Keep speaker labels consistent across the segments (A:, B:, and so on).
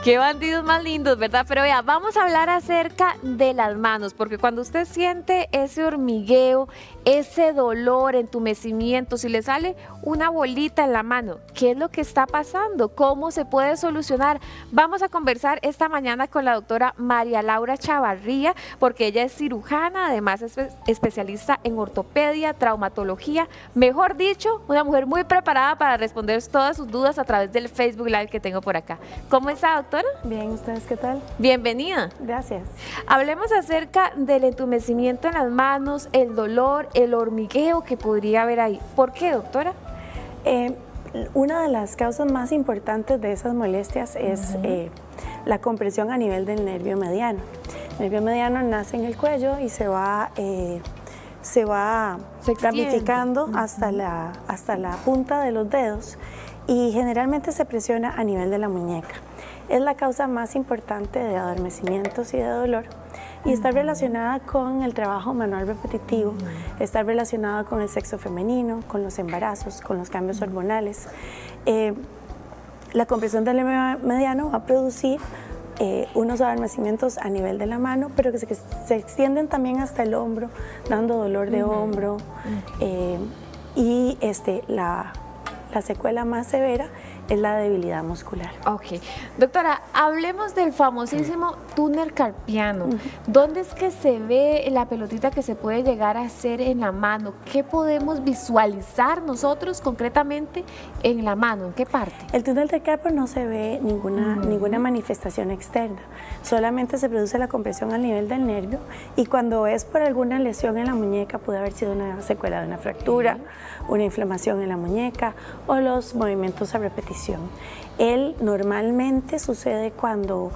A: Qué bandidos más lindos, ¿verdad? Pero vea, vamos a hablar acerca de las manos, porque cuando usted siente ese hormigueo, ese dolor, entumecimiento, si le sale una bolita en la mano, ¿qué es lo que está pasando? ¿Cómo se puede solucionar? Vamos a conversar esta mañana con la doctora María Laura Chavarría, porque ella es cirujana, además es especialista en ortopedia, traumatología, mejor dicho, una mujer muy preparada para responder todas sus dudas a través del Facebook Live que tengo por acá. ¿Cómo está, doctora?
B: Bien, ¿ustedes qué tal?
A: Bienvenida.
B: Gracias.
A: Hablemos acerca del entumecimiento en las manos, el dolor, el hormigueo que podría haber ahí. ¿Por qué, doctora?
B: Una de las causas más importantes de esas molestias es la compresión a nivel del nervio mediano. El nervio mediano nace en el cuello y se va ramificando hasta la punta de los dedos y generalmente se presiona a nivel de la muñeca. Es la causa más importante de adormecimientos y de dolor y está relacionada con el trabajo manual repetitivo, está relacionada con el sexo femenino, con los embarazos, con los cambios hormonales. La compresión del nervio mediano va a producir unos adormecimios a nivel de la mano, pero que se extienden también hasta el hombro, dando dolor de hombro y la secuela más severa es la debilidad muscular.
A: Ok. Doctora, hablemos del famosísimo túnel carpiano. ¿Dónde es que se ve la pelotita que se puede llegar a hacer en la mano? ¿Qué podemos visualizar nosotros concretamente en la mano? ¿En qué parte?
B: El túnel del carpio no se ve ninguna manifestación externa, solamente se produce la compresión al nivel del nervio y cuando es por alguna lesión en la muñeca, puede haber sido una secuela de una fractura, una inflamación en la muñeca o los movimientos a repetición. Él normalmente sucede cuando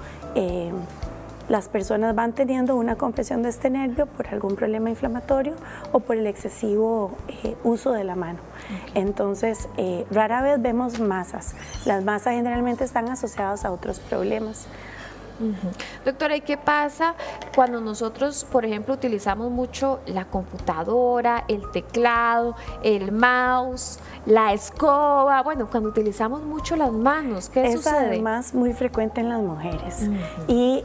B: las personas van teniendo una compresión de este nervio por algún problema inflamatorio o por el excesivo uso de la mano. Entonces, rara vez vemos masas. Las masas generalmente están asociadas a otros problemas.
A: Doctora, ¿y qué pasa cuando nosotros, por ejemplo, utilizamos mucho la computadora, el teclado, el mouse, la escoba? Bueno, cuando utilizamos mucho las manos, ¿qué sucede?
B: Es además muy frecuente en las mujeres y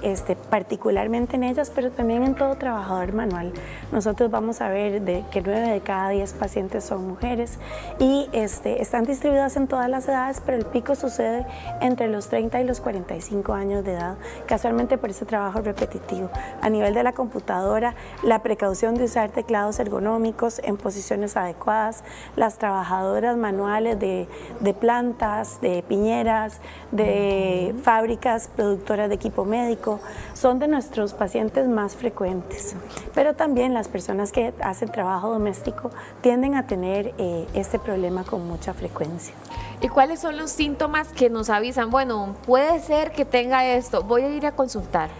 B: particularmente en ellas, pero también en todo trabajador manual. Nosotros vamos a ver que 9 de cada 10 pacientes son mujeres y están distribuidas en todas las edades, pero el pico sucede entre los 30 y los 45 años de edad, casualmente por ese trabajo repetitivo. A nivel de la computadora, la precaución de usar teclados ergonómicos en posiciones adecuadas, las trabajadoras manuales de plantas, de piñeras, de fábricas productoras de equipo médico, son de nuestros pacientes más frecuentes. Pero también las personas que hacen trabajo doméstico tienden a tener este problema con mucha frecuencia.
A: ¿Y cuáles son los síntomas que nos avisan? Bueno, puede ser que tenga esto, voy a ir a consultar.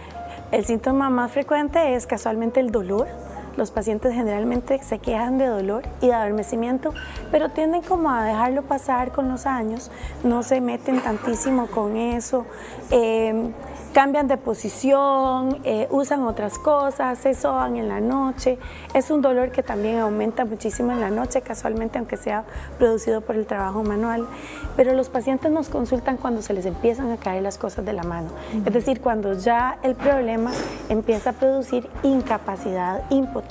B: El síntoma más frecuente es casualmente el dolor. Los pacientes generalmente se quejan de dolor y de adormecimiento, pero tienden como a dejarlo pasar con los años, no se meten tantísimo con eso, cambian de posición, usan otras cosas, se soban en la noche. Es un dolor que también aumenta muchísimo en la noche, casualmente, aunque sea producido por el trabajo manual. Pero los pacientes nos consultan cuando se les empiezan a caer las cosas de la mano. Es decir, cuando ya el problema empieza a producir incapacidad, impotencia,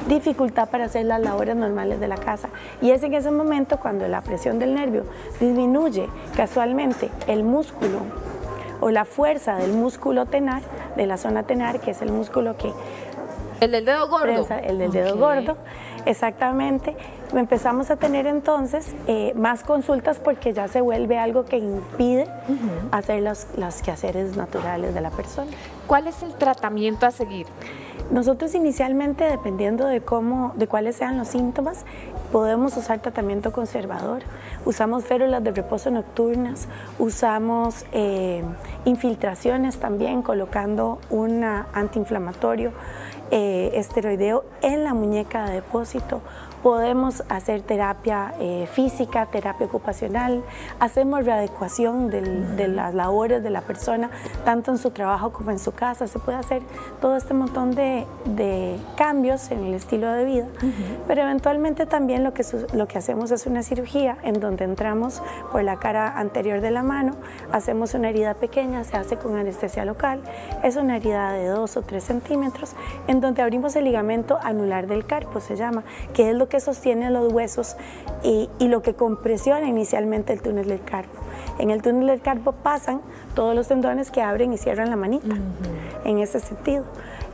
B: dificultad para hacer las labores normales de la casa. Y es en ese momento cuando la presión del nervio disminuye casualmente el músculo o la fuerza del músculo tenar, de la zona tenar, que es el músculo que...
A: El del dedo gordo.
B: Prensa, el del dedo gordo, exactamente. Empezamos a tener entonces más consultas porque ya se vuelve algo que impide hacer los quehaceres naturales de la persona.
A: ¿Cuál es el tratamiento a seguir?
B: Nosotros inicialmente, dependiendo de cuáles sean los síntomas, podemos usar tratamiento conservador. Usamos férulas de reposo nocturnas, usamos infiltraciones también, colocando un antiinflamatorio esteroideo en la muñeca de depósito Podemos hacer terapia física, terapia ocupacional, hacemos readecuación de las labores de la persona, tanto en su trabajo como en su casa. Se puede hacer todo este montón de cambios en el estilo de vida, pero eventualmente también lo que hacemos es una cirugía en donde entramos por la cara anterior de la mano, hacemos una herida pequeña, se hace con anestesia local, es una herida de 2 o 3 centímetros, en donde abrimos el ligamento anular del carpo, se llama, que es lo que sostiene los huesos y lo que compresiona inicialmente el túnel del carpo. En el túnel del carpo pasan todos los tendones que abren y cierran la manita, en ese sentido,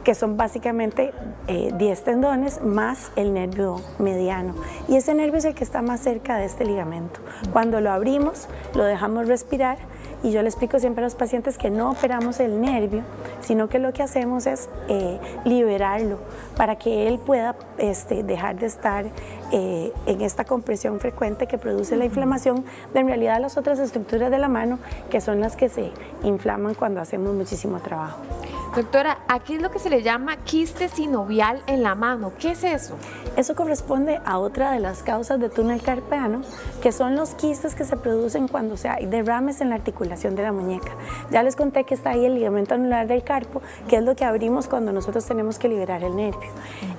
B: que son básicamente 10 tendones más el nervio mediano. Y ese nervio es el que está más cerca de este ligamento. Cuando lo abrimos, lo dejamos respirar, y yo le explico siempre a los pacientes que no operamos el nervio, sino que lo que hacemos es liberarlo para que él pueda dejar de estar en esta compresión frecuente que produce la inflamación de en realidad las otras estructuras de la mano, que son las que se inflaman cuando hacemos muchísimo trabajo.
A: Doctora, aquí es lo que se le llama quiste sinovial en la mano. ¿Qué es eso?
B: Eso corresponde a otra de las causas de túnel carpiano, que son los quistes que se producen cuando hay derrames en la articulación de la muñeca. Ya les conté que está ahí el ligamento anular del carpo, que es lo que abrimos cuando nosotros tenemos que liberar el nervio.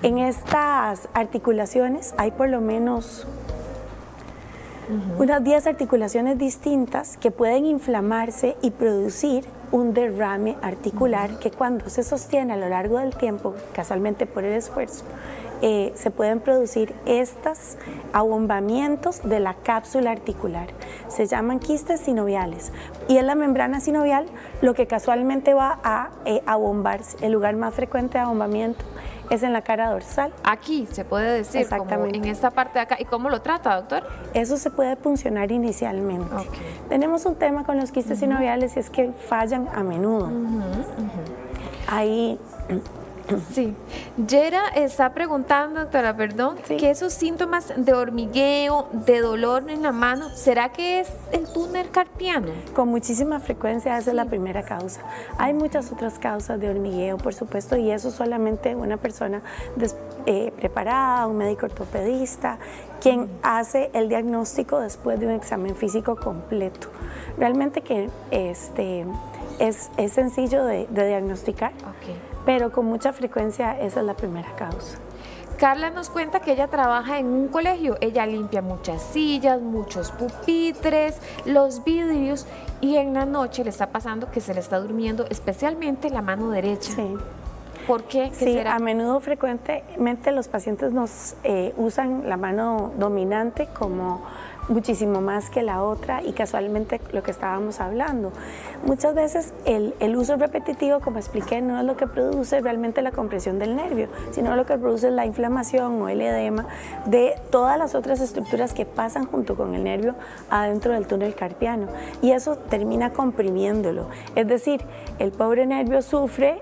B: En estas articulaciones hay por lo menos unas 10 articulaciones distintas que pueden inflamarse y producir un derrame articular que cuando se sostiene a lo largo del tiempo, casualmente por el esfuerzo, se pueden producir estos abombamientos de la cápsula articular. Se llaman quistes sinoviales y es la membrana sinovial lo que casualmente va a abombarse. El lugar más frecuente de abombamiento es en la cara dorsal.
A: Aquí se puede decir,
B: exactamente,
A: como en esta parte de acá. ¿Y cómo lo trata, doctor?
B: Eso se puede puncionar inicialmente. Tenemos un tema con los quistes sinoviales y es que fallan a menudo. Ahí...
A: Sí. Yera está preguntando, doctora, perdón, que esos síntomas de hormigueo, de dolor en la mano, ¿será que es el túnel carpiano?
B: Con muchísima frecuencia esa es la primera causa. Hay muchas otras causas de hormigueo, por supuesto, y eso solamente una persona preparada, un médico ortopedista, quien hace el diagnóstico después de un examen físico completo. Realmente que es sencillo de diagnosticar. Pero con mucha frecuencia esa es la primera causa.
A: Carla nos cuenta que ella trabaja en un colegio, ella limpia muchas sillas, muchos pupitres, los vidrios, y en la noche le está pasando que se le está durmiendo especialmente la mano derecha.
B: Sí.
A: ¿Por qué? ¿Qué
B: Sí,
A: será?
B: a menudo frecuentemente los pacientes usan la mano dominante como muchísimo más que la otra, y casualmente lo que estábamos hablando. Muchas veces el uso repetitivo, como expliqué, no es lo que produce realmente la compresión del nervio, sino lo que produce es la inflamación o el edema de todas las otras estructuras que pasan junto con el nervio adentro del túnel carpiano, y eso termina comprimiéndolo. Es decir, el pobre nervio sufre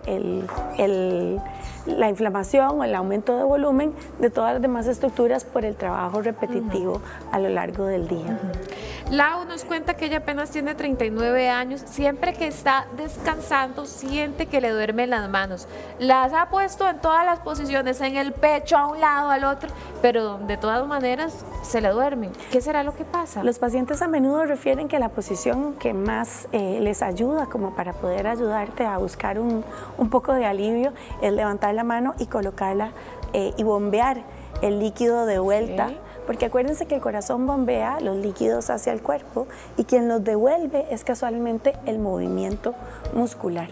B: la inflamación o el aumento de volumen de todas las demás estructuras por el trabajo repetitivo a lo largo del día.
A: Lau nos cuenta que ella apenas tiene 39 años, siempre que está descansando siente que le duermen las manos. Las ha puesto en todas las posiciones, en el pecho, a un lado, al otro, pero de todas maneras se le duermen. ¿Qué será lo que pasa?
B: Los pacientes a menudo refieren que la posición que más les ayuda como para poder ayudarte a buscar un poco de alivio es levantar la mano y colocarla y bombear el líquido de vuelta. Porque acuérdense que el corazón bombea los líquidos hacia el cuerpo y quien los devuelve es casualmente el movimiento muscular.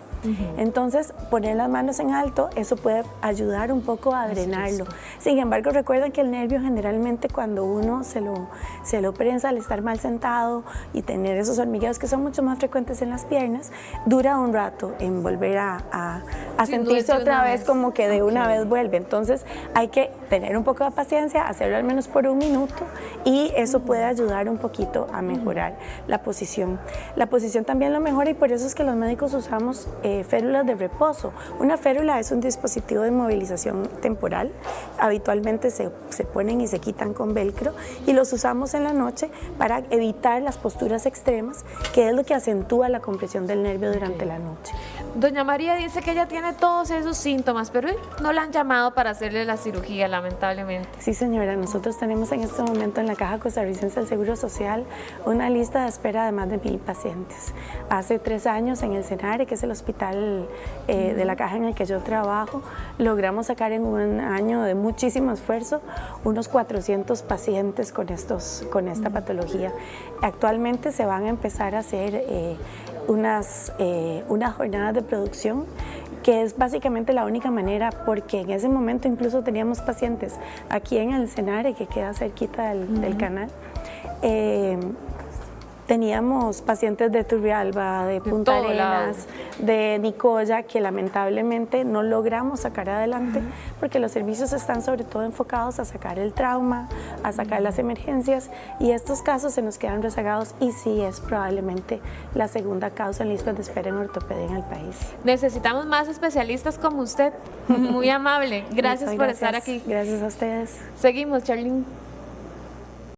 B: Entonces, poner las manos en alto, eso puede ayudar un poco a drenarlo. Sin embargo, recuerden que el nervio generalmente cuando uno se lo prensa al estar mal sentado y tener esos hormigueos que son mucho más frecuentes en las piernas, dura un rato en volver a sentirse otra vez como que de una vez vuelve. Entonces, hay que tener un poco de paciencia, hacerlo al menos por un minuto, y eso puede ayudar un poquito a mejorar la posición. La posición también lo mejora, y por eso es que los médicos usamos férulas de reposo. Una férula es un dispositivo de movilización temporal. Habitualmente se ponen y se quitan con velcro, y los usamos en la noche para evitar las posturas extremas, que es lo que acentúa la compresión del nervio durante la noche.
A: Doña María dice que ella tiene todos esos síntomas, pero no la han llamado para hacerle la cirugía, lamentablemente.
B: Sí, señora, nosotros tenemos en este momento en la Caja Costarricense del Seguro Social una lista de espera de más de 1000 pacientes. Hace 3 años en el CENARE, que es el hospital de la Caja en el que yo trabajo, logramos sacar en un año de muchísimo esfuerzo unos 400 pacientes con esta patología. Actualmente se van a empezar a hacer unas jornadas de producción, que es básicamente la única manera, porque en ese momento incluso teníamos pacientes aquí en el CENARE, que queda cerquita del canal. Teníamos pacientes de Turrialba, de Punta Arenas, de Nicoya, que lamentablemente no logramos sacar adelante porque los servicios están sobre todo enfocados a sacar el trauma, a sacar las emergencias, y estos casos se nos quedan rezagados, y sí es probablemente la segunda causa en listas de espera en ortopedia en el país.
A: Necesitamos más especialistas como usted. Muy amable. Gracias por estar aquí.
B: Gracias a ustedes.
A: Seguimos, Charlene.